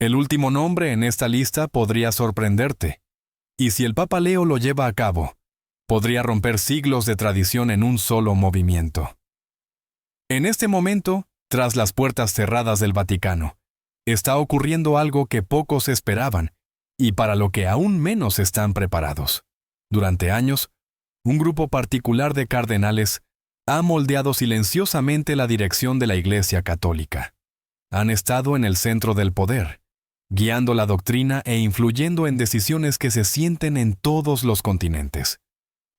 El último nombre en esta lista podría sorprenderte, y si el Papa Leo lo lleva a cabo, podría romper siglos de tradición en un solo movimiento. En este momento, tras las puertas cerradas del Vaticano, está ocurriendo algo que pocos esperaban y para lo que aún menos están preparados. Durante años, un grupo particular de cardenales ha moldeado silenciosamente la dirección de la Iglesia Católica. Han estado en el centro del poder, guiando la doctrina e influyendo en decisiones que se sienten en todos los continentes.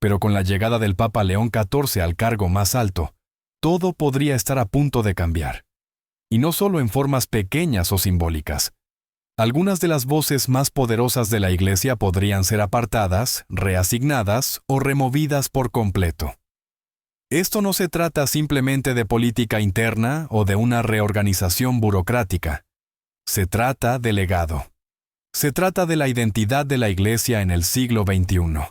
Pero con la llegada del Papa León XIV al cargo más alto, todo podría estar a punto de cambiar. Y no solo en formas pequeñas o simbólicas. Algunas de las voces más poderosas de la Iglesia podrían ser apartadas, reasignadas o removidas por completo. Esto no se trata simplemente de política interna o de una reorganización burocrática. Se trata de legado. Se trata de la identidad de la Iglesia en el siglo XXI.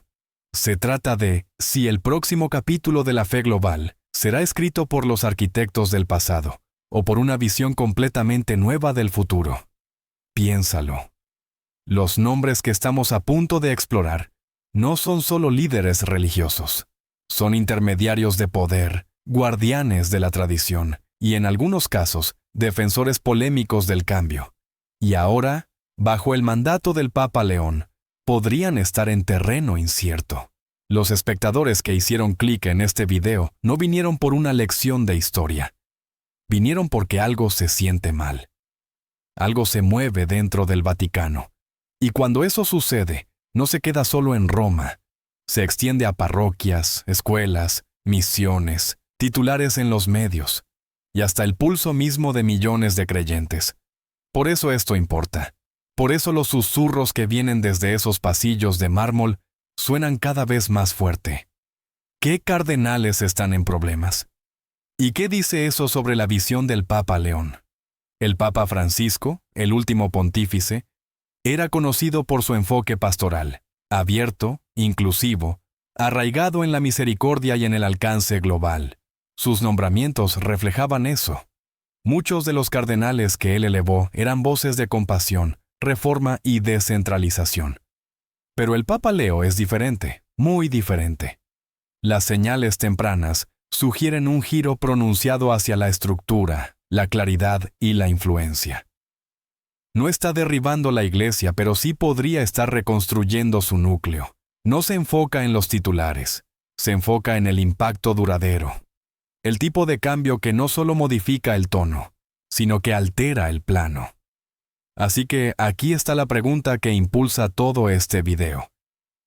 Se trata de si el próximo capítulo de la fe global será escrito por los arquitectos del pasado o por una visión completamente nueva del futuro. Piénsalo. Los nombres que estamos a punto de explorar no son solo líderes religiosos. Son intermediarios de poder, guardianes de la tradición y, en algunos casos, defensores polémicos del cambio. Y ahora, bajo el mandato del Papa León, podrían estar en terreno incierto. Los espectadores que hicieron clic en este video no vinieron por una lección de historia. Vinieron porque algo se siente mal. Algo se mueve dentro del Vaticano. Y cuando eso sucede, no se queda solo en Roma. Se extiende a parroquias, escuelas, misiones, titulares en los medios, y hasta el pulso mismo de millones de creyentes. Por eso esto importa. Por eso los susurros que vienen desde esos pasillos de mármol suenan cada vez más fuerte. ¿Qué cardenales están en problemas? ¿Y qué dice eso sobre la visión del Papa León? El Papa Francisco, el último pontífice, era conocido por su enfoque pastoral, abierto, inclusivo, arraigado en la misericordia y en el alcance global. Sus nombramientos reflejaban eso. Muchos de los cardenales que él elevó eran voces de compasión, reforma y descentralización. Pero el Papa Leo es diferente, muy diferente. Las señales tempranas sugieren un giro pronunciado hacia la estructura, la claridad y la influencia. No está derribando la Iglesia, pero sí podría estar reconstruyendo su núcleo. No se enfoca en los titulares, se enfoca en el impacto duradero. El tipo de cambio que no solo modifica el tono, sino que altera el plano. Así que aquí está la pregunta que impulsa todo este video.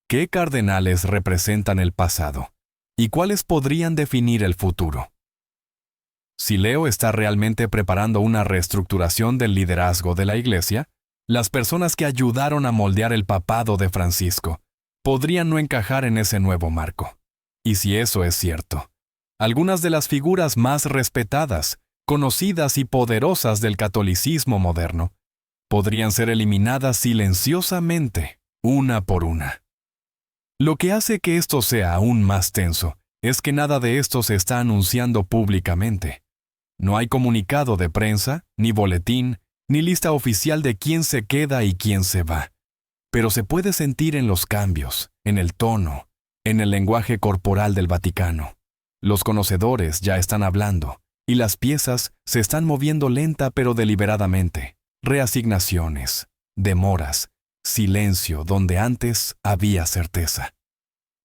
¿Qué cardenales representan el pasado? ¿Y cuáles podrían definir el futuro? Si Leo está realmente preparando una reestructuración del liderazgo de la Iglesia, las personas que ayudaron a moldear el papado de Francisco podrían no encajar en ese nuevo marco. Y si eso es cierto, algunas de las figuras más respetadas, conocidas y poderosas del catolicismo moderno podrían ser eliminadas silenciosamente, una por una. Lo que hace que esto sea aún más tenso es que nada de esto se está anunciando públicamente. No hay comunicado de prensa, ni boletín, ni lista oficial de quién se queda y quién se va. Pero se puede sentir en los cambios, en el tono, en el lenguaje corporal del Vaticano. Los conocedores ya están hablando, y las piezas se están moviendo lenta pero deliberadamente. Reasignaciones, demoras, silencio donde antes había certeza.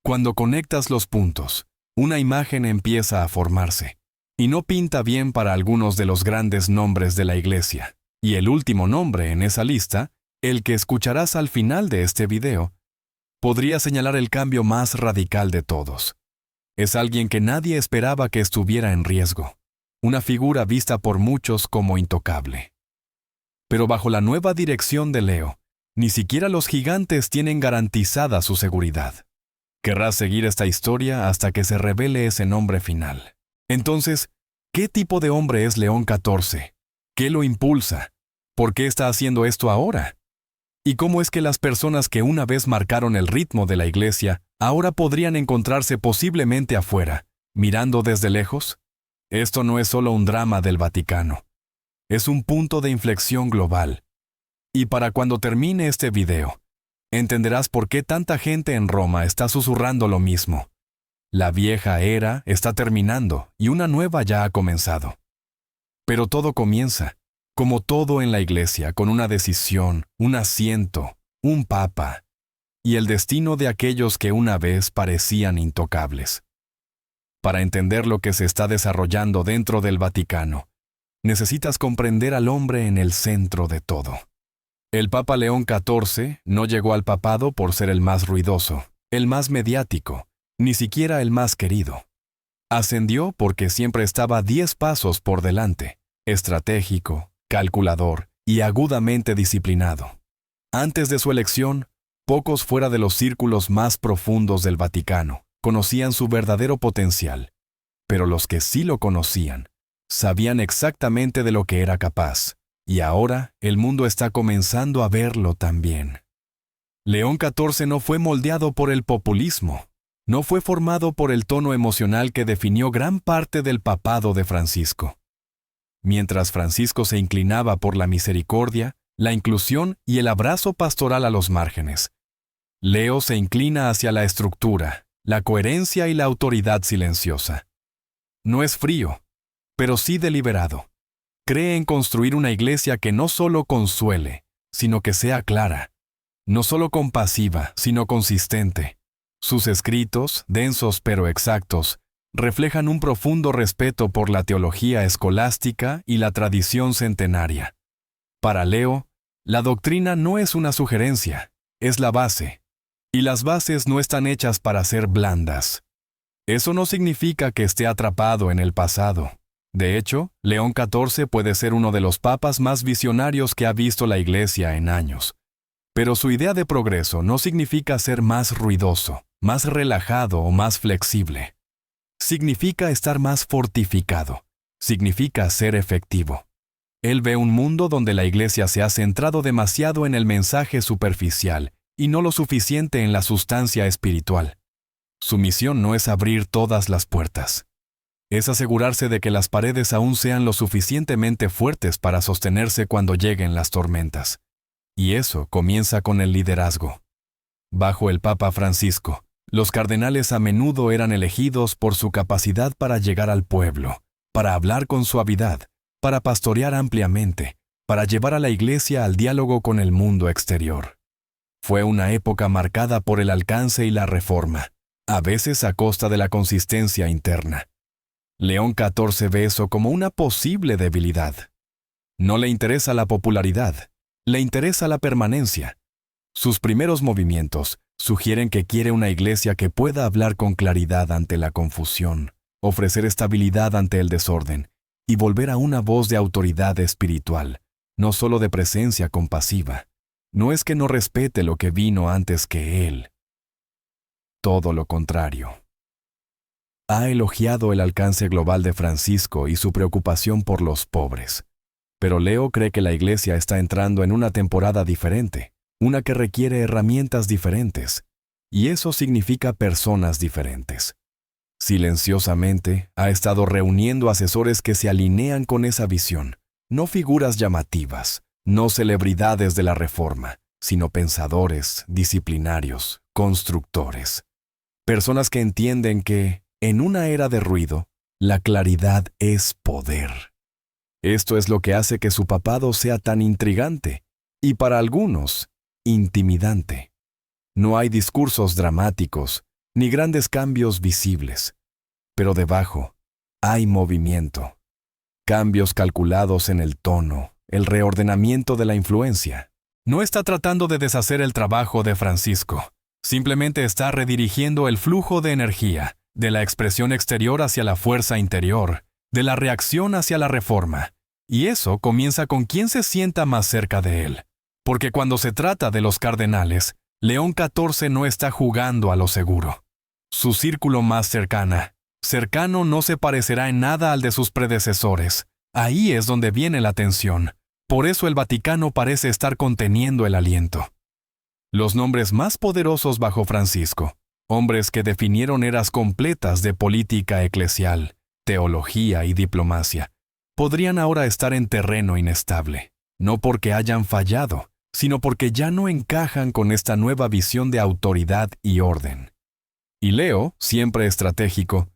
Cuando conectas los puntos, una imagen empieza a formarse. Y no pinta bien para algunos de los grandes nombres de la Iglesia. Y el último nombre en esa lista, el que escucharás al final de este video, podría señalar el cambio más radical de todos. Es alguien que nadie esperaba que estuviera en riesgo. Una figura vista por muchos como intocable. Pero bajo la nueva dirección de Leo, ni siquiera los gigantes tienen garantizada su seguridad. Querrás seguir esta historia hasta que se revele ese nombre final. Entonces, ¿qué tipo de hombre es León XIV? ¿Qué lo impulsa? ¿Por qué está haciendo esto ahora? ¿Y cómo es que las personas que una vez marcaron el ritmo de la Iglesia ahora podrían encontrarse posiblemente afuera, mirando desde lejos? Esto no es solo un drama del Vaticano. Es un punto de inflexión global. Y para cuando termine este video, entenderás por qué tanta gente en Roma está susurrando lo mismo. La vieja era está terminando y una nueva ya ha comenzado. Pero todo comienza, como todo en la iglesia, con una decisión, un asiento, un papa, y el destino de aquellos que una vez parecían intocables. Para entender lo que se está desarrollando dentro del Vaticano, necesitas comprender al hombre en el centro de todo. El Papa León XIV no llegó al papado por ser el más ruidoso, el más mediático, ni siquiera el más querido. Ascendió porque siempre estaba 10 pasos por delante, estratégico, calculador y agudamente disciplinado. Antes de su elección, pocos fuera de los círculos más profundos del Vaticano conocían su verdadero potencial, pero los que sí lo conocían, sabían exactamente de lo que era capaz, y ahora el mundo está comenzando a verlo también. León XIV no fue moldeado por el populismo, no fue formado por el tono emocional que definió gran parte del papado de Francisco. Mientras Francisco se inclinaba por la misericordia, la inclusión y el abrazo pastoral a los márgenes, Leo se inclina hacia la estructura, la coherencia y la autoridad silenciosa. No es frío, pero sí deliberado. Cree en construir una iglesia que no solo consuele, sino que sea clara. No solo compasiva, sino consistente. Sus escritos, densos pero exactos, reflejan un profundo respeto por la teología escolástica y la tradición centenaria. Para Leo, la doctrina no es una sugerencia, es la base. Y las bases no están hechas para ser blandas. Eso no significa que esté atrapado en el pasado. De hecho, León XIV puede ser uno de los papas más visionarios que ha visto la Iglesia en años. Pero su idea de progreso no significa ser más ruidoso, más relajado o más flexible. Significa estar más fortificado. Significa ser efectivo. Él ve un mundo donde la Iglesia se ha centrado demasiado en el mensaje superficial y no lo suficiente en la sustancia espiritual. Su misión no es abrir todas las puertas. Es asegurarse de que las paredes aún sean lo suficientemente fuertes para sostenerse cuando lleguen las tormentas. Y eso comienza con el liderazgo. Bajo el Papa Francisco, los cardenales a menudo eran elegidos por su capacidad para llegar al pueblo, para hablar con suavidad, para pastorear ampliamente, para llevar a la Iglesia al diálogo con el mundo exterior. Fue una época marcada por el alcance y la reforma, a veces a costa de la consistencia interna. León XIV ve eso como una posible debilidad. No le interesa la popularidad, le interesa la permanencia. Sus primeros movimientos sugieren que quiere una iglesia que pueda hablar con claridad ante la confusión, ofrecer estabilidad ante el desorden y volver a una voz de autoridad espiritual, no solo de presencia compasiva. No es que no respete lo que vino antes que él. Todo lo contrario. Ha elogiado el alcance global de Francisco y su preocupación por los pobres. Pero Leo cree que la Iglesia está entrando en una temporada diferente, una que requiere herramientas diferentes, y eso significa personas diferentes. Silenciosamente, ha estado reuniendo asesores que se alinean con esa visión, no figuras llamativas, no celebridades de la Reforma, sino pensadores, disciplinarios, constructores. Personas que entienden que, en una era de ruido, la claridad es poder. Esto es lo que hace que su papado sea tan intrigante, y para algunos, intimidante. No hay discursos dramáticos, ni grandes cambios visibles, pero debajo hay movimiento. Cambios calculados en el tono, el reordenamiento de la influencia. No está tratando de deshacer el trabajo de Francisco, simplemente está redirigiendo el flujo de energía, de la expresión exterior hacia la fuerza interior, de la reacción hacia la reforma. Y eso comienza con quien se sienta más cerca de él. Porque cuando se trata de los cardenales, León XIV no está jugando a lo seguro. Su círculo más cercano no se parecerá en nada al de sus predecesores. Ahí es donde viene la tensión. Por eso el Vaticano parece estar conteniendo el aliento. Los nombres más poderosos bajo Francisco, hombres que definieron eras completas de política eclesial, teología y diplomacia, podrían ahora estar en terreno inestable, no porque hayan fallado, sino porque ya no encajan con esta nueva visión de autoridad y orden. Y Leo, siempre estratégico,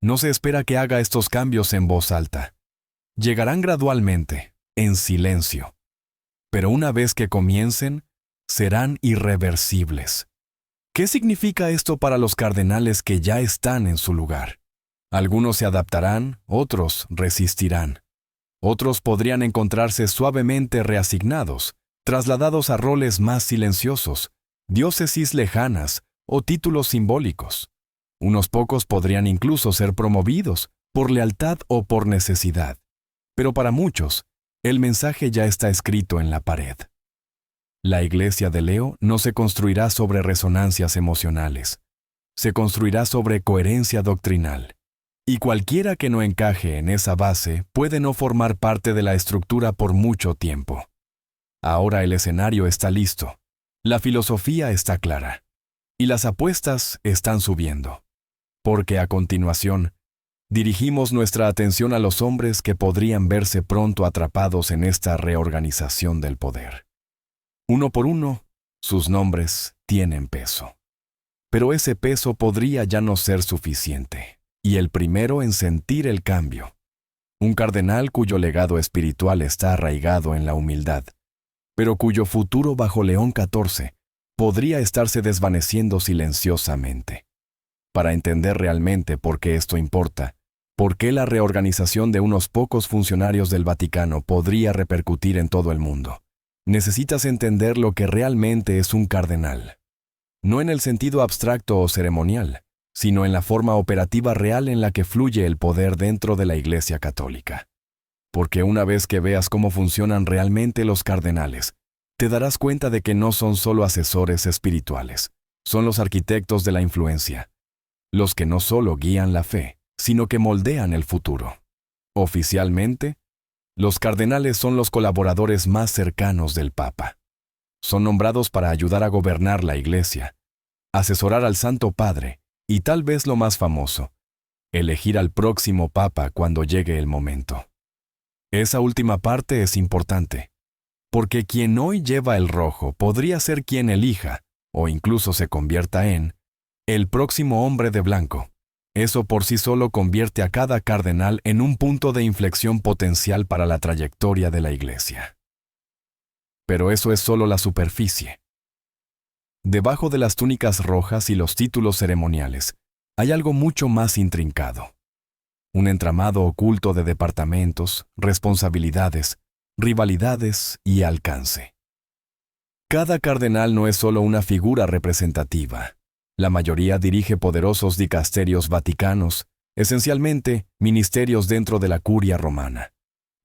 no se espera que haga estos cambios en voz alta. Llegarán gradualmente, en silencio. Pero una vez que comiencen, serán irreversibles. ¿Qué significa esto para los cardenales que ya están en su lugar? Algunos se adaptarán, otros resistirán. Otros podrían encontrarse suavemente reasignados, trasladados a roles más silenciosos, diócesis lejanas o títulos simbólicos. Unos pocos podrían incluso ser promovidos, por lealtad o por necesidad. Pero para muchos, el mensaje ya está escrito en la pared. La iglesia de Leo no se construirá sobre resonancias emocionales. Se construirá sobre coherencia doctrinal. Y cualquiera que no encaje en esa base puede no formar parte de la estructura por mucho tiempo. Ahora el escenario está listo. La filosofía está clara. Y las apuestas están subiendo. Porque a continuación, dirigimos nuestra atención a los hombres que podrían verse pronto atrapados en esta reorganización del poder. Uno por uno, sus nombres tienen peso. Pero ese peso podría ya no ser suficiente, y el primero en sentir el cambio. Un cardenal cuyo legado espiritual está arraigado en la humildad, pero cuyo futuro bajo León XIV podría estarse desvaneciendo silenciosamente. Para entender realmente por qué esto importa, por qué la reorganización de unos pocos funcionarios del Vaticano podría repercutir en todo el mundo, necesitas entender lo que realmente es un cardenal. No en el sentido abstracto o ceremonial, sino en la forma operativa real en la que fluye el poder dentro de la Iglesia Católica. Porque una vez que veas cómo funcionan realmente los cardenales, te darás cuenta de que no son solo asesores espirituales, son los arquitectos de la influencia, los que no solo guían la fe, sino que moldean el futuro. Oficialmente, los cardenales son los colaboradores más cercanos del Papa. Son nombrados para ayudar a gobernar la Iglesia, asesorar al Santo Padre y tal vez lo más famoso, elegir al próximo Papa cuando llegue el momento. Esa última parte es importante, porque quien hoy lleva el rojo podría ser quien elija, o incluso se convierta en, el próximo hombre de blanco. Eso por sí solo convierte a cada cardenal en un punto de inflexión potencial para la trayectoria de la Iglesia. Pero eso es solo la superficie. Debajo de las túnicas rojas y los títulos ceremoniales, hay algo mucho más intrincado. Un entramado oculto de departamentos, responsabilidades, rivalidades y alcance. Cada cardenal no es solo una figura representativa. La mayoría dirige poderosos dicasterios vaticanos, esencialmente ministerios dentro de la curia romana.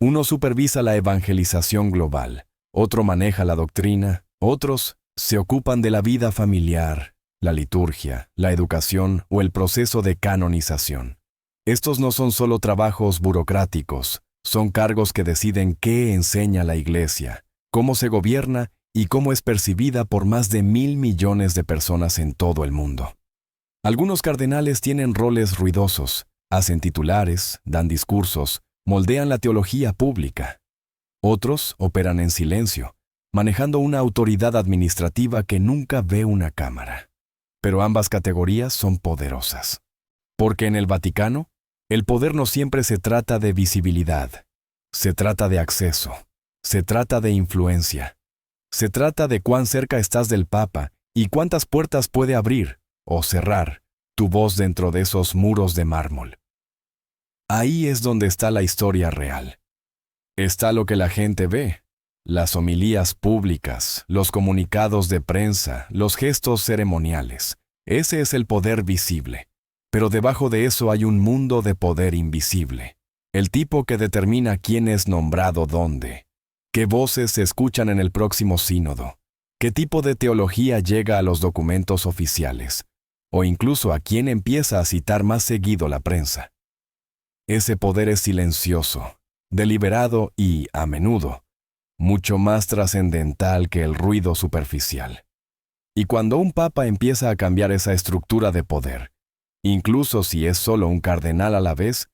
Uno supervisa la evangelización global, otro maneja la doctrina, otros se ocupan de la vida familiar, la liturgia, la educación o el proceso de canonización. Estos no son solo trabajos burocráticos, son cargos que deciden qué enseña la Iglesia, cómo se gobierna y cómo es percibida por más de 1.000 millones de personas en todo el mundo. Algunos cardenales tienen roles ruidosos, hacen titulares, dan discursos, moldean la teología pública. Otros operan en silencio, manejando una autoridad administrativa que nunca ve una cámara. Pero ambas categorías son poderosas. Porque en el Vaticano, el poder no siempre se trata de visibilidad, se trata de acceso, se trata de influencia. Se trata de cuán cerca estás del Papa y cuántas puertas puede abrir o cerrar tu voz dentro de esos muros de mármol. Ahí es donde está la historia real. Está lo que la gente ve, las homilías públicas, los comunicados de prensa, los gestos ceremoniales. Ese es el poder visible. Pero debajo de eso hay un mundo de poder invisible. El tipo que determina quién es nombrado dónde. ¿Qué voces se escuchan en el próximo sínodo? ¿Qué tipo de teología llega a los documentos oficiales? O incluso a quién empieza a citar más seguido la prensa. Ese poder es silencioso, deliberado y, a menudo, mucho más trascendental que el ruido superficial. Y cuando un papa empieza a cambiar esa estructura de poder, incluso si es solo un cardenal a la vez,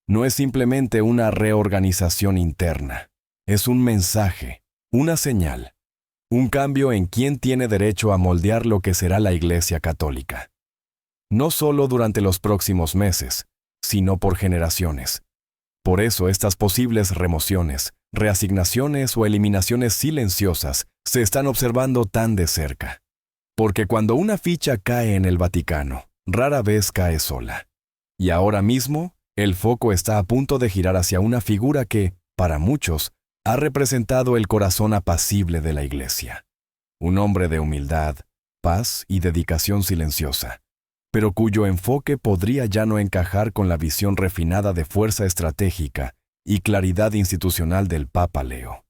no es simplemente una reorganización interna. Es un mensaje, una señal. Un cambio en quién tiene derecho a moldear lo que será la Iglesia Católica. No solo durante los próximos meses, sino por generaciones. Por eso estas posibles remociones, reasignaciones o eliminaciones silenciosas se están observando tan de cerca. Porque cuando una ficha cae en el Vaticano, rara vez cae sola. Y ahora mismo, el foco está a punto de girar hacia una figura que, para muchos, ha representado el corazón apacible de la Iglesia. Un hombre de humildad, paz y dedicación silenciosa, pero cuyo enfoque podría ya no encajar con la visión refinada de fuerza estratégica y claridad institucional del Papa Leo.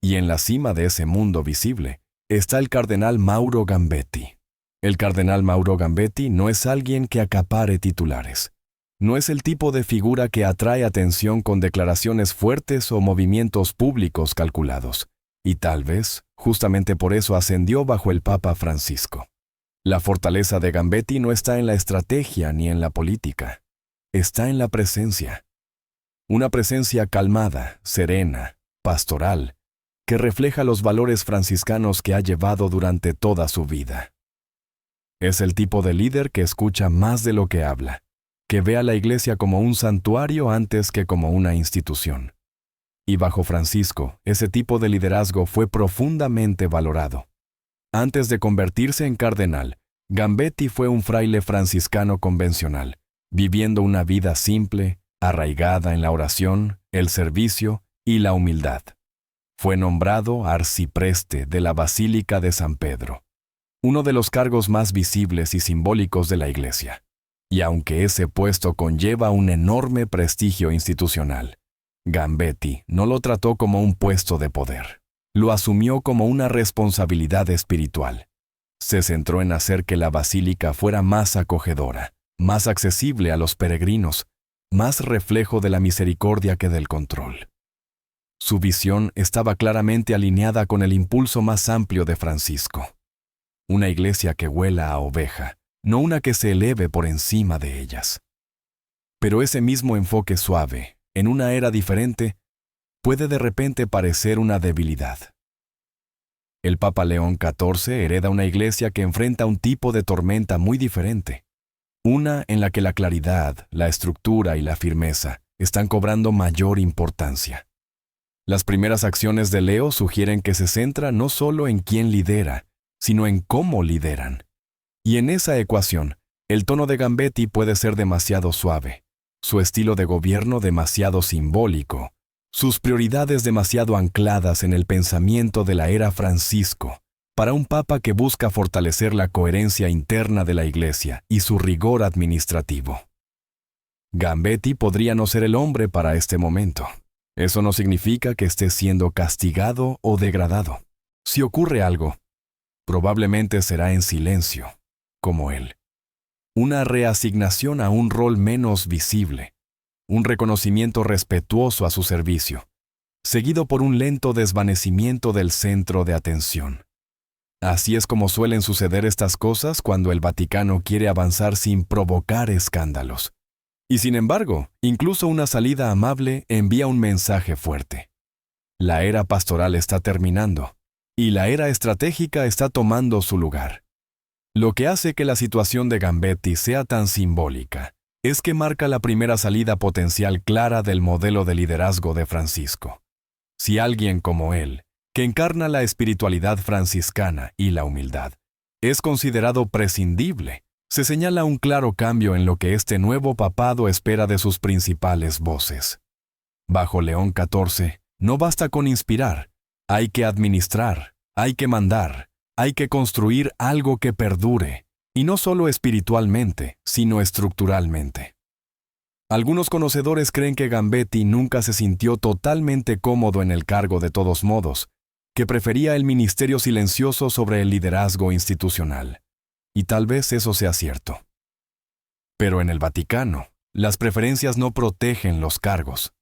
Y en la cima de ese mundo visible está el cardenal Mauro Gambetti. El cardenal Mauro Gambetti no es alguien que acapare titulares. No es el tipo de figura que atrae atención con declaraciones fuertes o movimientos públicos calculados, y tal vez, justamente por eso ascendió bajo el Papa Francisco. La fortaleza de Gambetti no está en la estrategia ni en la política, está en la presencia. Una presencia calmada, serena, pastoral, que refleja los valores franciscanos que ha llevado durante toda su vida. Es el tipo de líder que escucha más de lo que habla, que ve a la Iglesia como un santuario antes que como una institución. Y bajo Francisco, ese tipo de liderazgo fue profundamente valorado. Antes de convertirse en cardenal, Gambetti fue un fraile franciscano convencional, viviendo una vida simple, arraigada en la oración, el servicio y la humildad. Fue nombrado arcipreste de la Basílica de San Pedro, uno de los cargos más visibles y simbólicos de la Iglesia. Y aunque ese puesto conlleva un enorme prestigio institucional, Gambetti no lo trató como un puesto de poder. Lo asumió como una responsabilidad espiritual. Se centró en hacer que la basílica fuera más acogedora, más accesible a los peregrinos, más reflejo de la misericordia que del control. Su visión estaba claramente alineada con el impulso más amplio de Francisco. Una iglesia que huela a oveja, no una que se eleve por encima de ellas. Pero ese mismo enfoque suave, en una era diferente, puede de repente parecer una debilidad. El Papa León XIV hereda una iglesia que enfrenta un tipo de tormenta muy diferente. Una en la que la claridad, la estructura y la firmeza están cobrando mayor importancia. Las primeras acciones de Leo sugieren que se centra no solo en quién lidera, sino en cómo lideran. Y en esa ecuación, el tono de Gambetti puede ser demasiado suave, su estilo de gobierno demasiado simbólico, sus prioridades demasiado ancladas en el pensamiento de la era Francisco, para un papa que busca fortalecer la coherencia interna de la Iglesia y su rigor administrativo. Gambetti podría no ser el hombre para este momento. Eso no significa que esté siendo castigado o degradado. Si ocurre algo, probablemente será en silencio, como él. Una reasignación a un rol menos visible, un reconocimiento respetuoso a su servicio, seguido por un lento desvanecimiento del centro de atención. Así es como suelen suceder estas cosas cuando el Vaticano quiere avanzar sin provocar escándalos. Y sin embargo, incluso una salida amable envía un mensaje fuerte. La era pastoral está terminando, y la era estratégica está tomando su lugar. Lo que hace que la situación de Gambetti sea tan simbólica es que marca la primera salida potencial clara del modelo de liderazgo de Francisco. Si alguien como él, que encarna la espiritualidad franciscana y la humildad, es considerado prescindible, se señala un claro cambio en lo que este nuevo papado espera de sus principales voces. Bajo León XIV, no basta con inspirar, hay que administrar, hay que mandar, hay que construir algo que perdure, y no solo espiritualmente, sino estructuralmente. Algunos conocedores creen que Gambetti nunca se sintió totalmente cómodo en el cargo de todos modos, que prefería el ministerio silencioso sobre el liderazgo institucional. Y tal vez eso sea cierto. Pero en el Vaticano, las preferencias no protegen los cargos.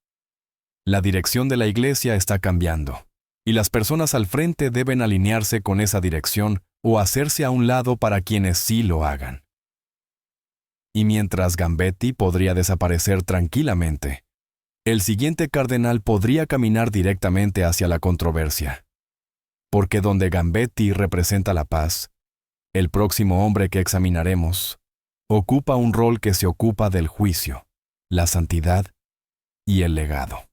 La dirección de la Iglesia está cambiando, y las personas al frente deben alinearse con esa dirección o hacerse a un lado para quienes sí lo hagan. Y mientras Gambetti podría desaparecer tranquilamente, el siguiente cardenal podría caminar directamente hacia la controversia. porque donde Gambetti representa la paz, el próximo hombre que examinaremos ocupa un rol que se ocupa del juicio, la santidad y el legado.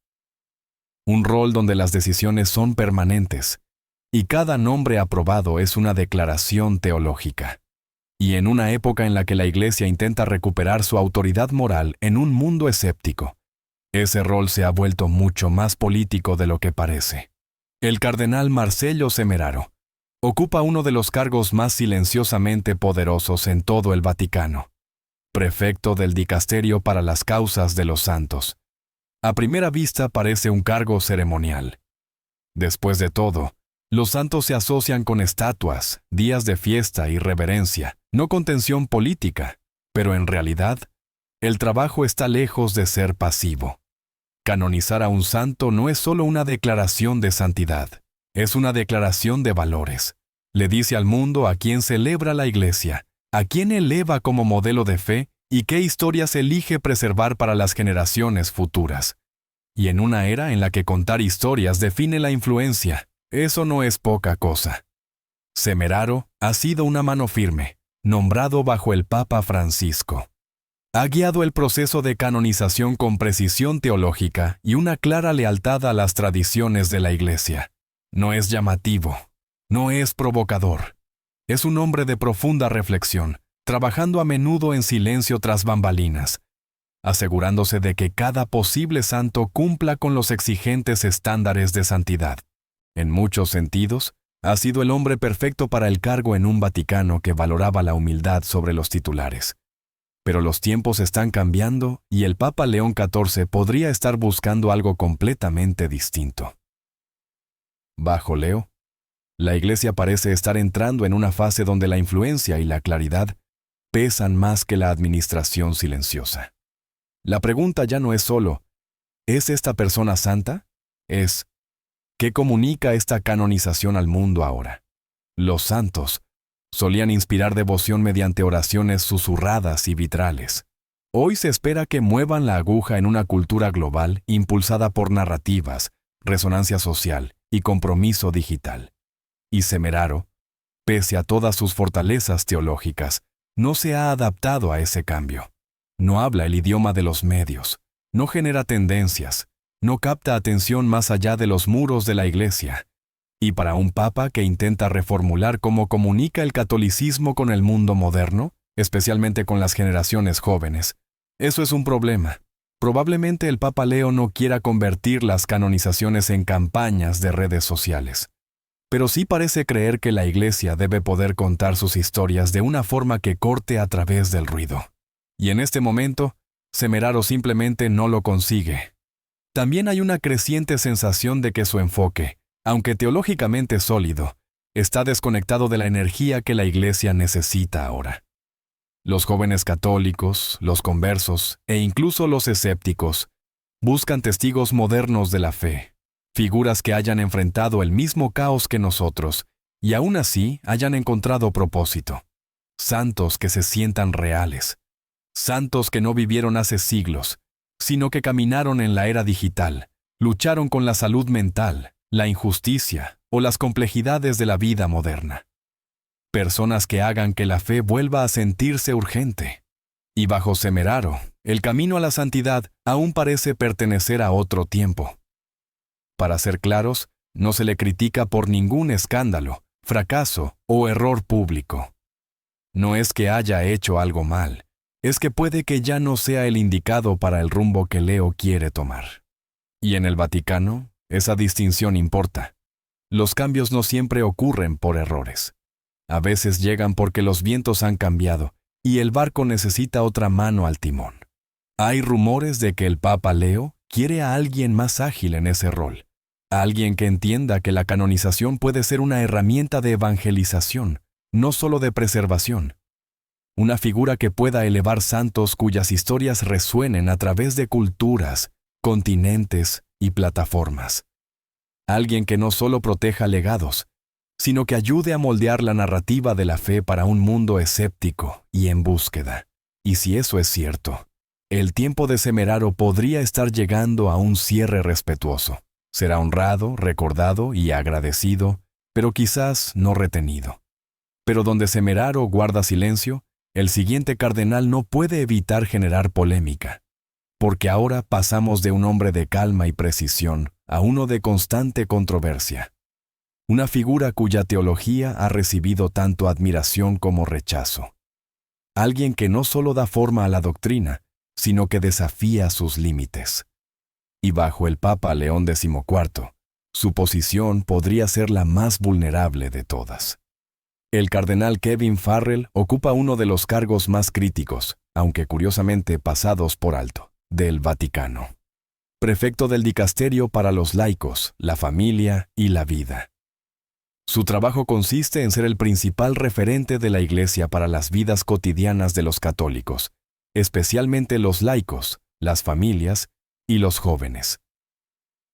Un rol donde las decisiones son permanentes y cada nombre aprobado es una declaración teológica. Y en una época en la que la Iglesia intenta recuperar su autoridad moral en un mundo escéptico, ese rol se ha vuelto mucho más político de lo que parece. El cardenal Marcello Semeraro ocupa uno de los cargos más silenciosamente poderosos en todo el Vaticano, prefecto del dicasterio para las causas de los santos. A primera vista parece un cargo ceremonial. Después de todo, los santos se asocian con estatuas, días de fiesta y reverencia, no con tensión política, pero en realidad, el trabajo está lejos de ser pasivo. Canonizar a un santo no es solo una declaración de santidad, es una declaración de valores. Le dice al mundo a quién celebra la Iglesia, a quién eleva como modelo de fe y qué historias elige preservar para las generaciones futuras. Y en una era en la que contar historias define la influencia, eso no es poca cosa. Semeraro ha sido una mano firme, nombrado bajo el Papa Francisco. Ha guiado el proceso de canonización con precisión teológica y una clara lealtad a las tradiciones de la Iglesia. No es llamativo, no es provocador. Es un hombre de profunda reflexión, trabajando a menudo en silencio tras bambalinas, asegurándose de que cada posible santo cumpla con los exigentes estándares de santidad. En muchos sentidos, ha sido el hombre perfecto para el cargo en un Vaticano que valoraba la humildad sobre los titulares. Pero los tiempos están cambiando y el Papa León XIV podría estar buscando algo completamente distinto. Bajo Leo, la Iglesia parece estar entrando en una fase donde la influencia y la claridad pesan más que la administración silenciosa. La pregunta ya no es solo, ¿es esta persona santa? Es, ¿qué comunica esta canonización al mundo ahora? Los santos solían inspirar devoción mediante oraciones susurradas y vitrales. Hoy se espera que muevan la aguja en una cultura global impulsada por narrativas, resonancia social y compromiso digital. Y Semeraro, pese a todas sus fortalezas teológicas, no se ha adaptado a ese cambio. No habla el idioma de los medios, no genera tendencias, no capta atención más allá de los muros de la Iglesia. Y para un papa que intenta reformular cómo comunica el catolicismo con el mundo moderno, especialmente con las generaciones jóvenes, eso es un problema. Probablemente el Papa Leo no quiera convertir las canonizaciones en campañas de redes sociales. Pero sí parece creer que la Iglesia debe poder contar sus historias de una forma que corte a través del ruido. Y en este momento, Semeraro simplemente no lo consigue. También hay una creciente sensación de que su enfoque, aunque teológicamente sólido, está desconectado de la energía que la Iglesia necesita ahora. Los jóvenes católicos, los conversos e incluso los escépticos buscan testigos modernos de la fe, figuras que hayan enfrentado el mismo caos que nosotros y aún así hayan encontrado propósito. Santos que se sientan reales. Santos que no vivieron hace siglos, sino que caminaron en la era digital, lucharon con la salud mental, la injusticia o las complejidades de la vida moderna. Personas que hagan que la fe vuelva a sentirse urgente. Y bajo Semeraro, el camino a la santidad aún parece pertenecer a otro tiempo. Para ser claros, no se le critica por ningún escándalo, fracaso o error público. No es que haya hecho algo mal, es que puede que ya no sea el indicado para el rumbo que Leo quiere tomar. Y en el Vaticano, esa distinción importa. Los cambios no siempre ocurren por errores. A veces llegan porque los vientos han cambiado y el barco necesita otra mano al timón. Hay rumores de que el Papa Leo quiere a alguien más ágil en ese rol, a alguien que entienda que la canonización puede ser una herramienta de evangelización, no solo de preservación. Una figura que pueda elevar santos cuyas historias resuenen a través de culturas, continentes y plataformas. Alguien que no solo proteja legados, sino que ayude a moldear la narrativa de la fe para un mundo escéptico y en búsqueda. Y si eso es cierto, el tiempo de Semeraro podría estar llegando a un cierre respetuoso. Será honrado, recordado y agradecido, pero quizás no retenido. Pero donde Semeraro guarda silencio, el siguiente cardenal no puede evitar generar polémica, porque ahora pasamos de un hombre de calma y precisión a uno de constante controversia. Una figura cuya teología ha recibido tanto admiración como rechazo. Alguien que no solo da forma a la doctrina, sino que desafía sus límites. Y bajo el Papa León XIV, su posición podría ser la más vulnerable de todas. El cardenal Kevin Farrell ocupa uno de los cargos más críticos, aunque curiosamente pasados por alto, del Vaticano. Prefecto del Dicasterio para los laicos, la familia y la vida. Su trabajo consiste en ser el principal referente de la Iglesia para las vidas cotidianas de los católicos, especialmente los laicos, las familias y los jóvenes.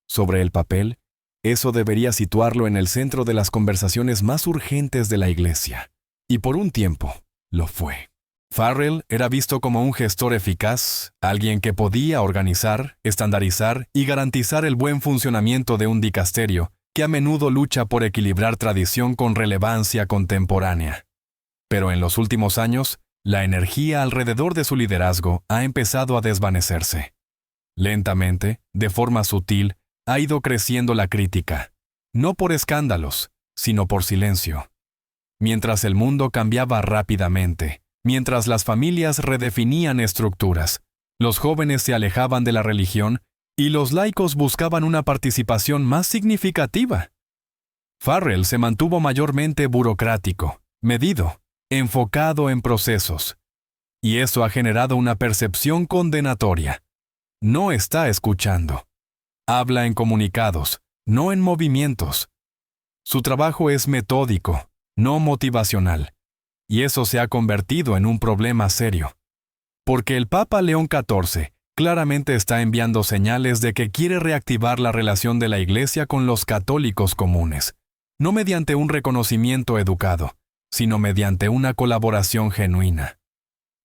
Sobre el papel, eso debería situarlo en el centro de las conversaciones más urgentes de la Iglesia, y por un tiempo lo fue. Farrell era visto como un gestor eficaz, alguien que podía organizar, estandarizar y garantizar el buen funcionamiento de un dicasterio, que a menudo lucha por equilibrar tradición con relevancia contemporánea. Pero en los últimos años, la energía alrededor de su liderazgo ha empezado a desvanecerse. Lentamente, de forma sutil, ha ido creciendo la crítica, no por escándalos, sino por silencio. Mientras el mundo cambiaba rápidamente, mientras las familias redefinían estructuras, los jóvenes se alejaban de la religión y los laicos buscaban una participación más significativa. Farrell se mantuvo mayormente burocrático, medido, enfocado en procesos, y eso ha generado una percepción condenatoria. No está escuchando. Habla en comunicados, no en movimientos. Su trabajo es metódico, no motivacional, y eso se ha convertido en un problema serio. Porque el Papa León XIV claramente está enviando señales de que quiere reactivar la relación de la Iglesia con los católicos comunes, no mediante un reconocimiento educado, sino mediante una colaboración genuina.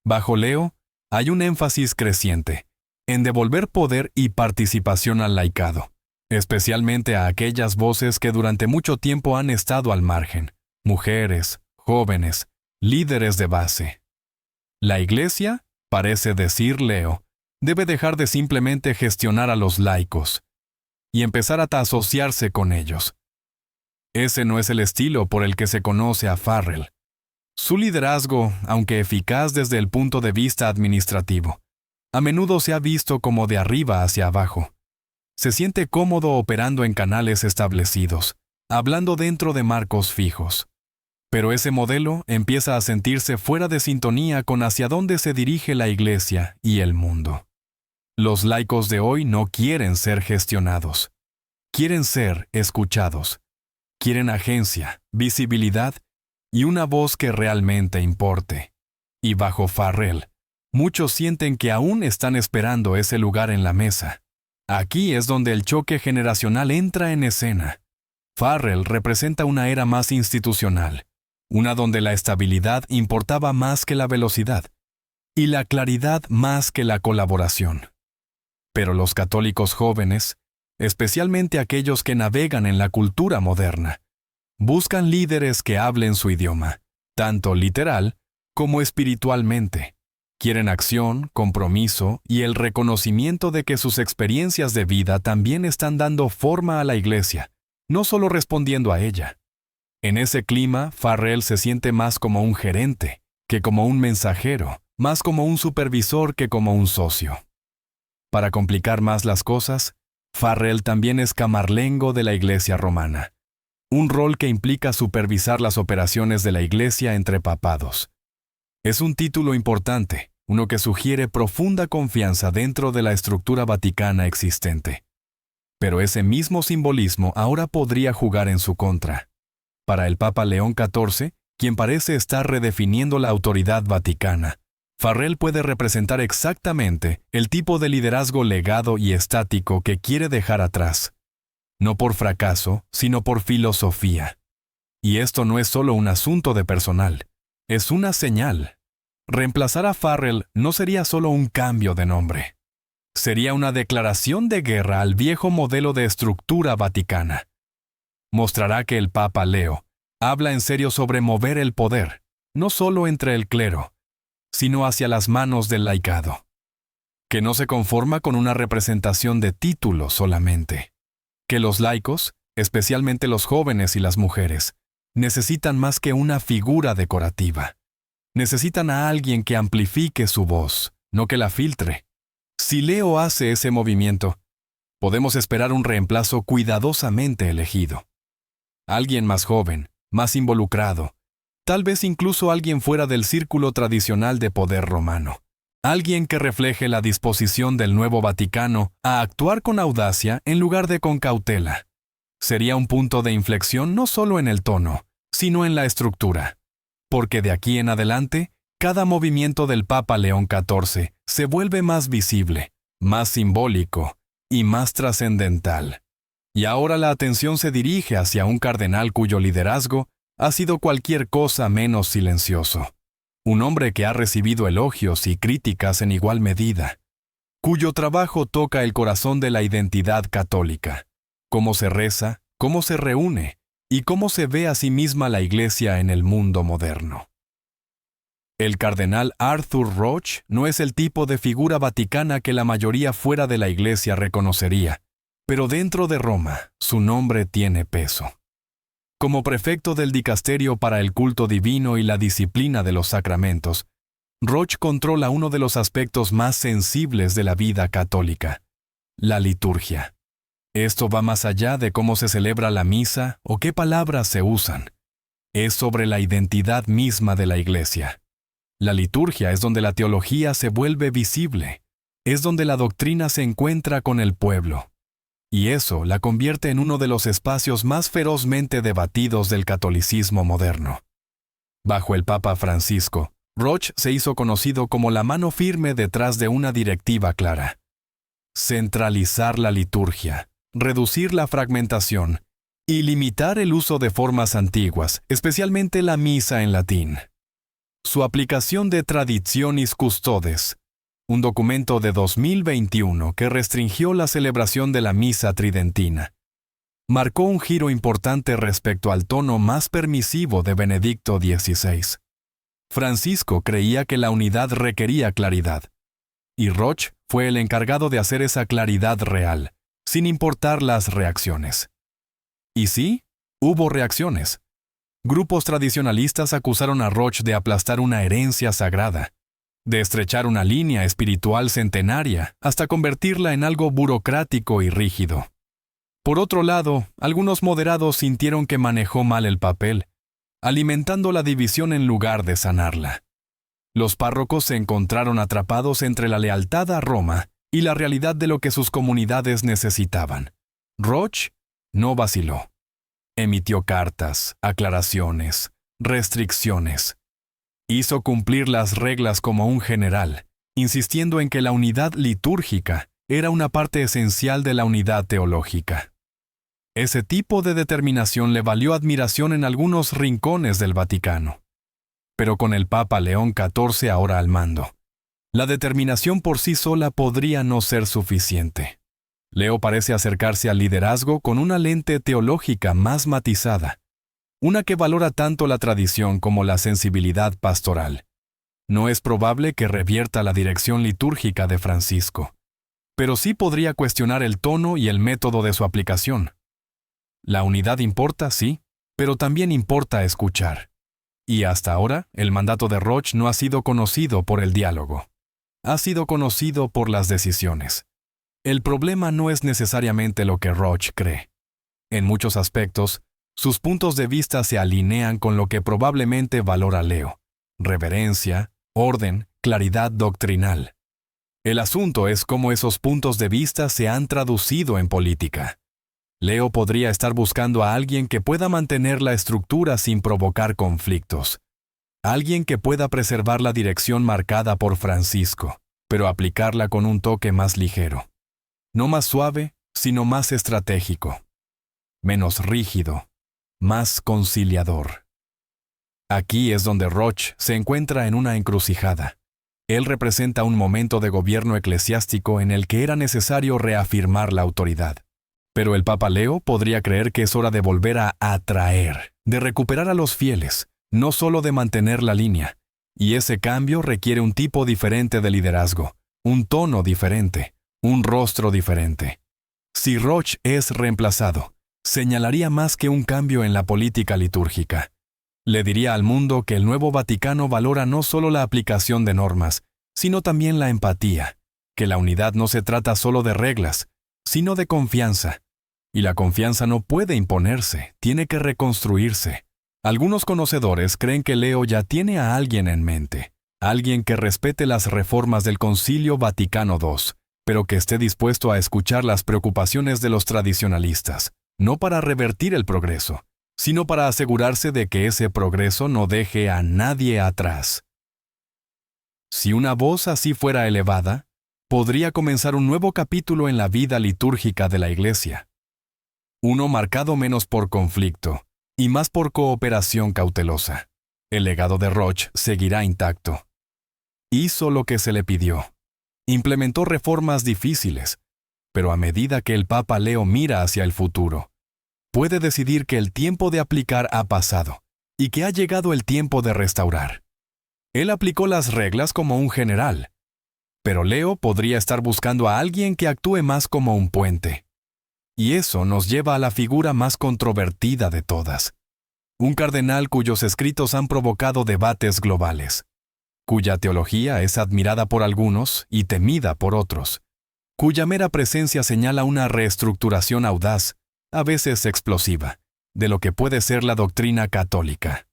Bajo Leo, hay un énfasis creciente en devolver poder y participación al laicado, especialmente a aquellas voces que durante mucho tiempo han estado al margen, mujeres, jóvenes, líderes de base. La Iglesia, parece decir Leo, debe dejar de simplemente gestionar a los laicos y empezar a asociarse con ellos. Ese no es el estilo por el que se conoce a Farrell. Su liderazgo, aunque eficaz desde el punto de vista administrativo, a menudo se ha visto como de arriba hacia abajo. Se siente cómodo operando en canales establecidos, hablando dentro de marcos fijos. Pero ese modelo empieza a sentirse fuera de sintonía con hacia dónde se dirige la Iglesia y el mundo. Los laicos de hoy no quieren ser gestionados. Quieren ser escuchados. Quieren agencia, visibilidad y una voz que realmente importe. Y bajo Farrell, muchos sienten que aún están esperando ese lugar en la mesa. Aquí es donde el choque generacional entra en escena. Farrell representa una era más institucional, una donde la estabilidad importaba más que la velocidad, y la claridad más que la colaboración. Pero los católicos jóvenes, especialmente aquellos que navegan en la cultura moderna, buscan líderes que hablen su idioma, tanto literal como espiritualmente. Quieren acción, compromiso y el reconocimiento de que sus experiencias de vida también están dando forma a la Iglesia, no solo respondiendo a ella. En ese clima, Farrell se siente más como un gerente que como un mensajero, más como un supervisor que como un socio. Para complicar más las cosas, Farrell también es camarlengo de la Iglesia romana, un rol que implica supervisar las operaciones de la Iglesia entre papados. Es un título importante, uno que sugiere profunda confianza dentro de la estructura vaticana existente. Pero ese mismo simbolismo ahora podría jugar en su contra. Para el Papa León XIV, quien parece estar redefiniendo la autoridad vaticana, Farrell puede representar exactamente el tipo de liderazgo legado y estático que quiere dejar atrás. No por fracaso, sino por filosofía. Y esto no es solo un asunto de personal, es una señal. Reemplazar a Farrell no sería solo un cambio de nombre. Sería una declaración de guerra al viejo modelo de estructura vaticana. mostrará que el Papa Leo habla en serio sobre mover el poder, no solo entre el clero, sino hacia las manos del laicado, que no se conforma con una representación de títulos solamente, que los laicos, especialmente los jóvenes y las mujeres, necesitan más que una figura decorativa. Necesitan a alguien que amplifique su voz, no que la filtre. Si Leo hace ese movimiento, podemos esperar un reemplazo cuidadosamente elegido. Alguien más joven, más involucrado, tal vez incluso alguien fuera del círculo tradicional de poder romano. Alguien que refleje la disposición del nuevo Vaticano a actuar con audacia en lugar de con cautela. Sería un punto de inflexión no solo en el tono, sino en la estructura. Porque de aquí en adelante, cada movimiento del Papa León XIV se vuelve más visible, más simbólico y más trascendental. Y ahora la atención se dirige hacia un cardenal cuyo liderazgo ha sido cualquier cosa menos silencioso. Un hombre que ha recibido elogios y críticas en igual medida, cuyo trabajo toca el corazón de la identidad católica, cómo se reza, cómo se reúne y cómo se ve a sí misma la Iglesia en el mundo moderno. El cardenal Arthur Roche no es el tipo de figura vaticana que la mayoría fuera de la Iglesia reconocería, pero dentro de Roma su nombre tiene peso. Como prefecto del dicasterio para el culto divino y la disciplina de los sacramentos, Roche controla uno de los aspectos más sensibles de la vida católica, la liturgia. Esto va más allá de cómo se celebra la misa o qué palabras se usan. Es sobre la identidad misma de la Iglesia. La liturgia es donde la teología se vuelve visible, es donde la doctrina se encuentra con el pueblo. Y eso la convierte en uno de los espacios más ferozmente debatidos del catolicismo moderno. Bajo el Papa Francisco, Roche se hizo conocido como la mano firme detrás de una directiva clara. Centralizar la liturgia, reducir la fragmentación y limitar el uso de formas antiguas, especialmente la misa en latín. Su aplicación de Traditionis Custodes, un documento de 2021 que restringió la celebración de la misa tridentina, marcó un giro importante respecto al tono más permisivo de Benedicto XVI. Francisco creía que la unidad requería claridad, y Roche fue el encargado de hacer esa claridad real, sin importar las reacciones. Y sí, hubo reacciones. Grupos tradicionalistas acusaron a Roche de aplastar una herencia sagrada, de estrechar una línea espiritual centenaria hasta convertirla en algo burocrático y rígido. Por otro lado, algunos moderados sintieron que manejó mal el papel, alimentando la división en lugar de sanarla. Los párrocos se encontraron atrapados entre la lealtad a Roma y la realidad de lo que sus comunidades necesitaban. Roche no vaciló. Emitió cartas, aclaraciones, restricciones. Hizo cumplir las reglas como un general, insistiendo en que la unidad litúrgica era una parte esencial de la unidad teológica. Ese tipo de determinación le valió admiración en algunos rincones del Vaticano. Pero con el Papa León XIV ahora al mando, la determinación por sí sola podría no ser suficiente. Leo parece acercarse al liderazgo con una lente teológica más matizada, una que valora tanto la tradición como la sensibilidad pastoral. No es probable que revierta la dirección litúrgica de Francisco, pero sí podría cuestionar el tono y el método de su aplicación. La unidad importa, sí, pero también importa escuchar. Y hasta ahora, el mandato de Roche no ha sido conocido por el diálogo. Ha sido conocido por las decisiones. El problema no es necesariamente lo que Roche cree. En muchos aspectos, sus puntos de vista se alinean con lo que probablemente valora Leo: reverencia, orden, claridad doctrinal. El asunto es cómo esos puntos de vista se han traducido en política. Leo podría estar buscando a alguien que pueda mantener la estructura sin provocar conflictos. Alguien que pueda preservar la dirección marcada por Francisco, pero aplicarla con un toque más ligero. No más suave, sino más estratégico. Menos rígido, más conciliador. Aquí es donde Roche se encuentra en una encrucijada. Él representa un momento de gobierno eclesiástico en el que era necesario reafirmar la autoridad, Pero el Papa Leo podría creer que es hora de volver a atraer, de recuperar a los fieles, no solo de mantener la línea. Y ese cambio requiere un tipo diferente de liderazgo, un tono diferente, un rostro diferente. Si Roch es reemplazado, señalaría más que un cambio en la política litúrgica. Le diría al mundo que el nuevo Vaticano valora no solo la aplicación de normas, sino también la empatía, que la unidad no se trata solo de reglas, sino de confianza. Y la confianza no puede imponerse, tiene que reconstruirse. Algunos conocedores creen que Leo ya tiene a alguien en mente, alguien que respete las reformas del Concilio Vaticano II, pero que esté dispuesto a escuchar las preocupaciones de los tradicionalistas, no para revertir el progreso, sino para asegurarse de que ese progreso no deje a nadie atrás. Si una voz así fuera elevada, podría comenzar un nuevo capítulo en la vida litúrgica de la Iglesia. Uno marcado menos por conflicto y más por cooperación cautelosa. El legado de Roch seguirá intacto. Hizo lo que se le pidió. Implementó reformas difíciles, pero a medida que el Papa Leo mira hacia el futuro, puede decidir que el tiempo de aplicar ha pasado y que ha llegado el tiempo de restaurar. Él aplicó las reglas como un general, pero Leo podría estar buscando a alguien que actúe más como un puente. Y eso nos lleva a la figura más controvertida de todas. Un cardenal cuyos escritos han provocado debates globales, cuya teología es admirada por algunos y temida por otros, cuya mera presencia señala una reestructuración audaz, a veces explosiva, de lo que puede ser la doctrina católica.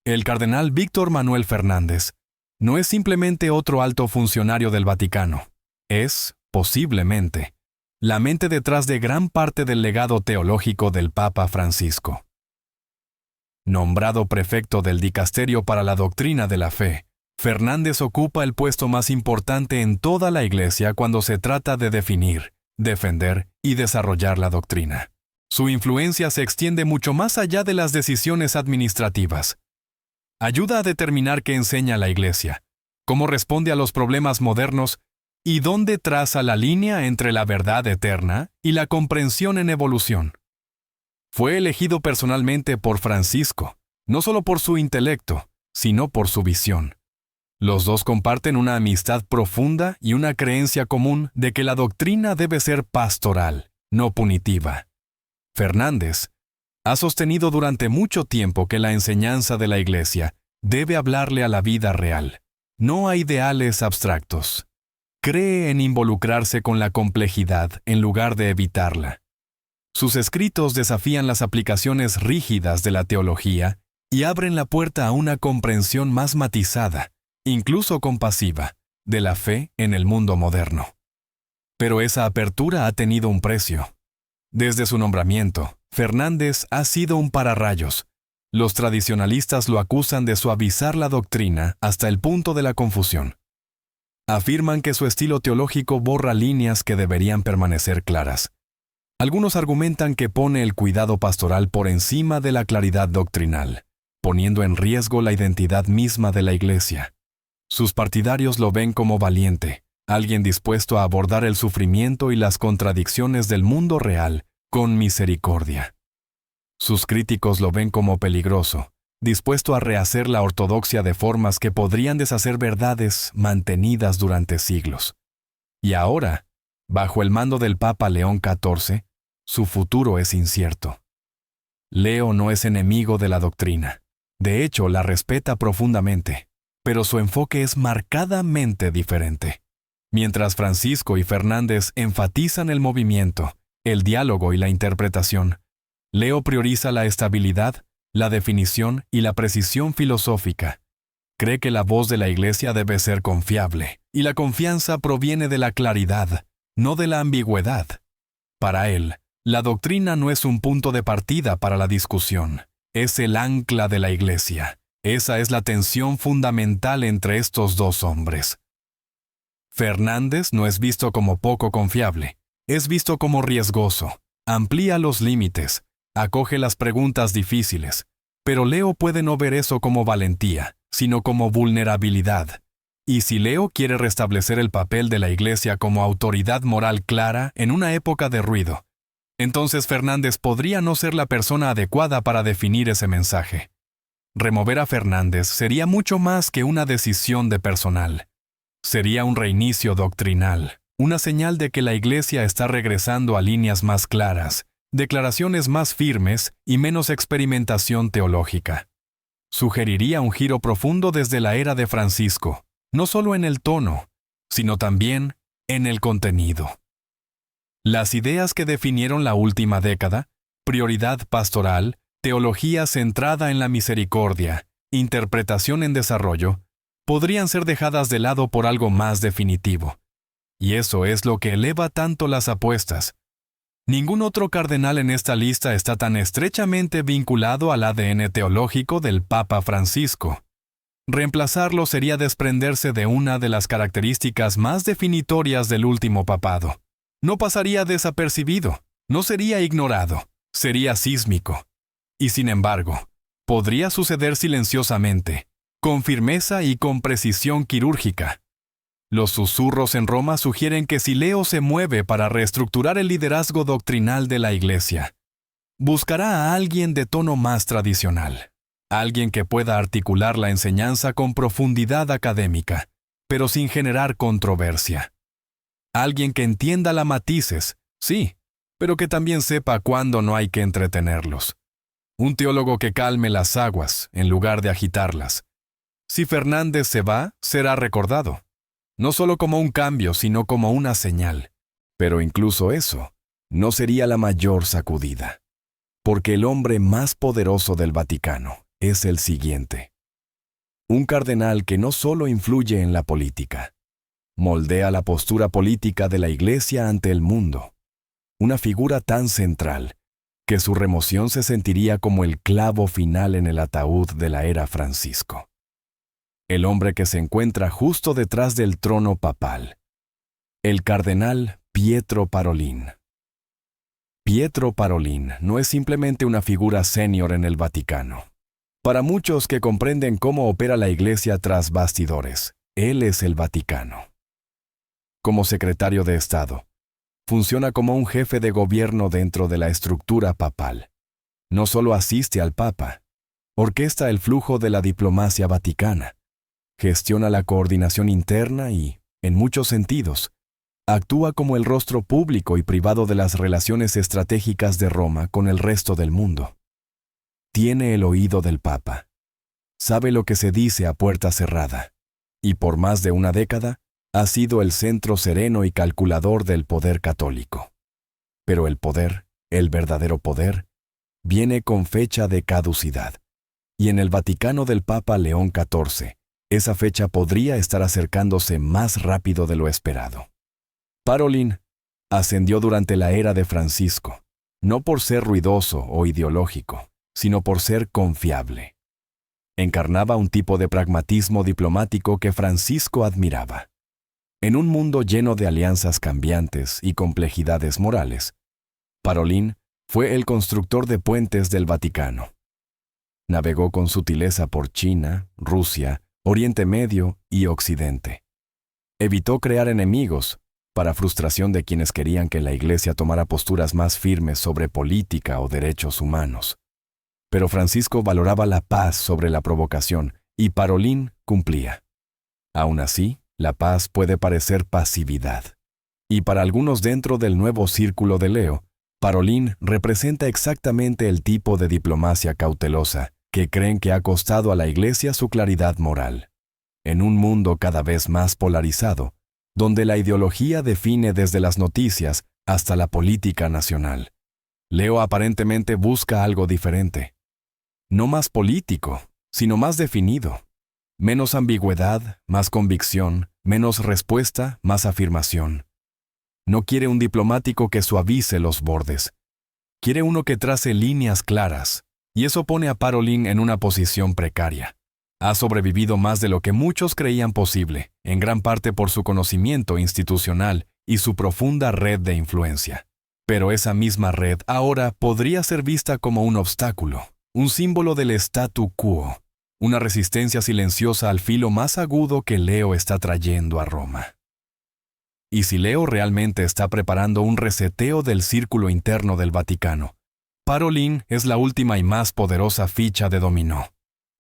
El cardenal Víctor Manuel Fernández no es simplemente otro alto funcionario del Vaticano, es, posiblemente, la mente detrás de gran parte del legado teológico del Papa Francisco. Nombrado prefecto del Dicasterio para la Doctrina de la Fe, Fernández ocupa el puesto más importante en toda la Iglesia cuando se trata de definir, defender y desarrollar la doctrina. Su influencia se extiende mucho más allá de las decisiones administrativas. Ayuda a determinar qué enseña la Iglesia, cómo responde a los problemas modernos y dónde traza la línea entre la verdad eterna y la comprensión en evolución. Fue elegido personalmente por Francisco, no solo por su intelecto, sino por su visión. Los dos comparten una amistad profunda y una creencia común de que la doctrina debe ser pastoral, no punitiva. Fernández ha sostenido durante mucho tiempo que la enseñanza de la Iglesia debe hablarle a la vida real, no a ideales abstractos. Cree en involucrarse con la complejidad en lugar de evitarla. Sus escritos desafían las aplicaciones rígidas de la teología y abren la puerta a una comprensión más matizada, incluso compasiva, de la fe en el mundo moderno. Pero esa apertura ha tenido un precio. Desde su nombramiento, Fernández ha sido un pararrayos. Los tradicionalistas lo acusan de suavizar la doctrina hasta el punto de la confusión. Afirman que su estilo teológico borra líneas que deberían permanecer claras. Algunos argumentan que pone el cuidado pastoral por encima de la claridad doctrinal, poniendo en riesgo la identidad misma de la Iglesia. Sus partidarios lo ven como valiente, alguien dispuesto a abordar el sufrimiento y las contradicciones del mundo real con misericordia. Sus críticos lo ven como peligroso, dispuesto a rehacer la ortodoxia de formas que podrían deshacer verdades mantenidas durante siglos. Y ahora, bajo el mando del Papa León XIV, su futuro es incierto. Leo no es enemigo de la doctrina. De hecho, la respeta profundamente, pero su enfoque es marcadamente diferente. Mientras Francisco y Fernández enfatizan el movimiento, el diálogo y la interpretación, Leo prioriza la estabilidad, la definición y la precisión filosófica. Cree que la voz de la Iglesia debe ser confiable, y la confianza proviene de la claridad, no de la ambigüedad. Para él, la doctrina no es un punto de partida para la discusión, es el ancla de la Iglesia. Esa es la tensión fundamental entre estos dos hombres. Fernández no es visto como poco confiable, es visto como riesgoso, amplía los límites, acoge las preguntas difíciles, pero Leo puede no ver eso como valentía, sino como vulnerabilidad. Y si Leo quiere restablecer el papel de la Iglesia como autoridad moral clara en una época de ruido, entonces Fernández podría no ser la persona adecuada para definir ese mensaje. Remover a Fernández sería mucho más que una decisión de personal. Sería un reinicio doctrinal, una señal de que la Iglesia está regresando a líneas más claras, declaraciones más firmes y menos experimentación teológica. Sugeriría un giro profundo desde la era de Francisco, no solo en el tono, sino también en el contenido. Las ideas que definieron la última década, prioridad pastoral, teología centrada en la misericordia, interpretación en desarrollo, podrían ser dejadas de lado por algo más definitivo. Y eso es lo que eleva tanto las apuestas. Ningún otro cardenal en esta lista está tan estrechamente vinculado al ADN teológico del Papa Francisco. Reemplazarlo sería desprenderse de una de las características más definitorias del último papado. No pasaría desapercibido, no sería ignorado, sería sísmico. Y sin embargo, podría suceder silenciosamente, con firmeza y con precisión quirúrgica. Los susurros en Roma sugieren que si Leo se mueve para reestructurar el liderazgo doctrinal de la Iglesia, buscará a alguien de tono más tradicional, alguien que pueda articular la enseñanza con profundidad académica, pero sin generar controversia. Alguien que entienda las matices, sí, pero que también sepa cuándo no hay que entretenerlos. Un teólogo que calme las aguas en lugar de agitarlas. Si Fernández se va, será recordado. No solo como un cambio, sino como una señal. Pero incluso eso no sería la mayor sacudida. Porque el hombre más poderoso del Vaticano es el siguiente. Un cardenal que no solo influye en la política, moldea la postura política de la Iglesia ante el mundo. Una figura tan central que su remoción se sentiría como el clavo final en el ataúd de la era Francisco. El hombre que se encuentra justo detrás del trono papal. El cardenal Pietro Parolin. Pietro Parolin no es simplemente una figura senior en el Vaticano. Para muchos que comprenden cómo opera la Iglesia tras bastidores, él es el Vaticano. Como secretario de Estado, funciona como un jefe de gobierno dentro de la estructura papal. No solo asiste al Papa, orquesta el flujo de la diplomacia vaticana, gestiona la coordinación interna y, en muchos sentidos, actúa como el rostro público y privado de las relaciones estratégicas de Roma con el resto del mundo. Tiene el oído del Papa. Sabe lo que se dice a puerta cerrada, y por más de una década ha sido el centro sereno y calculador del poder católico. Pero el poder, el verdadero poder, viene con fecha de caducidad, y en el Vaticano del Papa León XIV, esa fecha podría estar acercándose más rápido de lo esperado. Parolin ascendió durante la era de Francisco, no por ser ruidoso o ideológico, sino por ser confiable. Encarnaba un tipo de pragmatismo diplomático que Francisco admiraba. En un mundo lleno de alianzas cambiantes y complejidades morales, Parolin fue el constructor de puentes del Vaticano. Navegó con sutileza por China, Rusia, Oriente Medio y Occidente. Evitó crear enemigos, para frustración de quienes querían que la Iglesia tomara posturas más firmes sobre política o derechos humanos. Pero Francisco valoraba la paz sobre la provocación, y Parolin cumplía. Aún así, la paz puede parecer pasividad. Y para algunos dentro del nuevo círculo de Leo, Parolin representa exactamente el tipo de diplomacia cautelosa que creen que ha costado a la Iglesia su claridad moral. En un mundo cada vez más polarizado, donde la ideología define desde las noticias hasta la política nacional, Leo aparentemente busca algo diferente. No más político, sino más definido. Menos ambigüedad, más convicción, menos respuesta, más afirmación. No quiere un diplomático que suavice los bordes. Quiere uno que trace líneas claras, y eso pone a Parolin en una posición precaria. Ha sobrevivido más de lo que muchos creían posible, en gran parte por su conocimiento institucional y su profunda red de influencia. Pero esa misma red ahora podría ser vista como un obstáculo, un símbolo del statu quo, una resistencia silenciosa al filo más agudo que Leo está trayendo a Roma. Y si Leo realmente está preparando un reseteo del círculo interno del Vaticano, Parolin es la última y más poderosa ficha de dominó.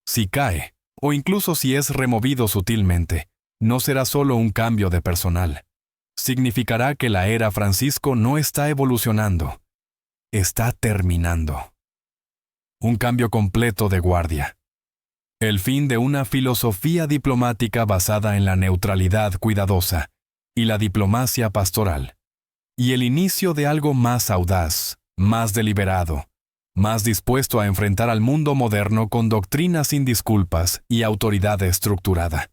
Si cae, o incluso si es removido sutilmente, no será solo un cambio de personal. Significará que la era Francisco no está evolucionando, está terminando. Un cambio completo de guardia. El fin de una filosofía diplomática basada en la neutralidad cuidadosa y la diplomacia pastoral. Y el inicio de algo más audaz, más deliberado, más dispuesto a enfrentar al mundo moderno con doctrinas sin disculpas y autoridad estructurada.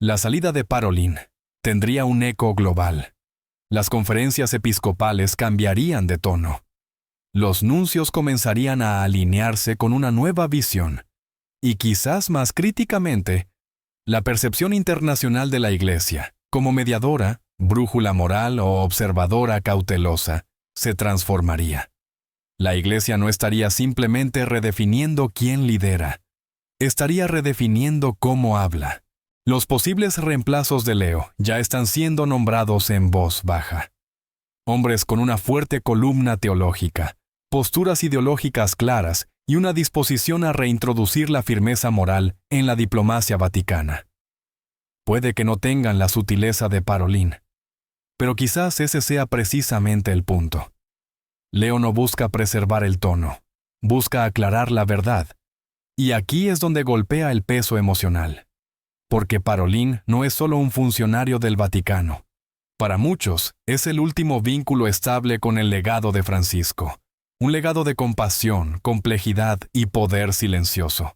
La salida de Parolin tendría un eco global. Las conferencias episcopales cambiarían de tono. Los nuncios comenzarían a alinearse con una nueva visión. Y quizás más críticamente, la percepción internacional de la Iglesia, como mediadora, brújula moral o observadora cautelosa, se transformaría. La Iglesia no estaría simplemente redefiniendo quién lidera, estaría redefiniendo cómo habla. Los posibles reemplazos de Leo ya están siendo nombrados en voz baja. Hombres con una fuerte columna teológica, posturas ideológicas claras y una disposición a reintroducir la firmeza moral en la diplomacia vaticana. Puede que no tengan la sutileza de Parolin, pero quizás ese sea precisamente el punto. Leo no busca preservar el tono, busca aclarar la verdad. Y aquí es donde golpea el peso emocional. Porque Parolin no es solo un funcionario del Vaticano. Para muchos, es el último vínculo estable con el legado de Francisco. Un legado de compasión, complejidad y poder silencioso.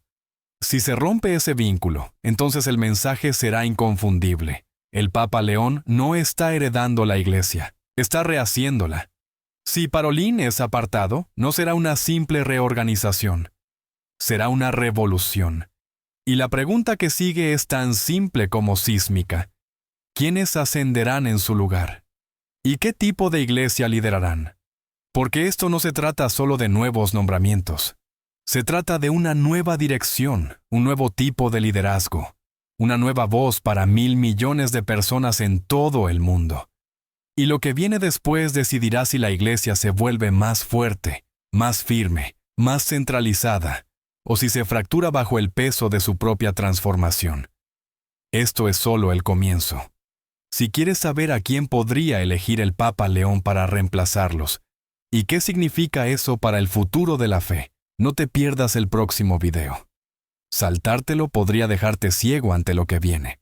Si se rompe ese vínculo, entonces el mensaje será inconfundible. El Papa León no está heredando la Iglesia, está rehaciéndola. Si Parolin es apartado, no será una simple reorganización. Será una revolución. Y la pregunta que sigue es tan simple como sísmica. ¿Quiénes ascenderán en su lugar? ¿Y qué tipo de iglesia liderarán? Porque esto no se trata solo de nuevos nombramientos. Se trata de una nueva dirección, un nuevo tipo de liderazgo, una nueva voz para 1.000 millones de personas en todo el mundo. Y lo que viene después decidirá si la iglesia se vuelve más fuerte, más firme, más centralizada, o si se fractura bajo el peso de su propia transformación. Esto es solo el comienzo. Si quieres saber a quién podría elegir el Papa León para reemplazarlos, y qué significa eso para el futuro de la fe, no te pierdas el próximo video. Saltártelo podría dejarte ciego ante lo que viene.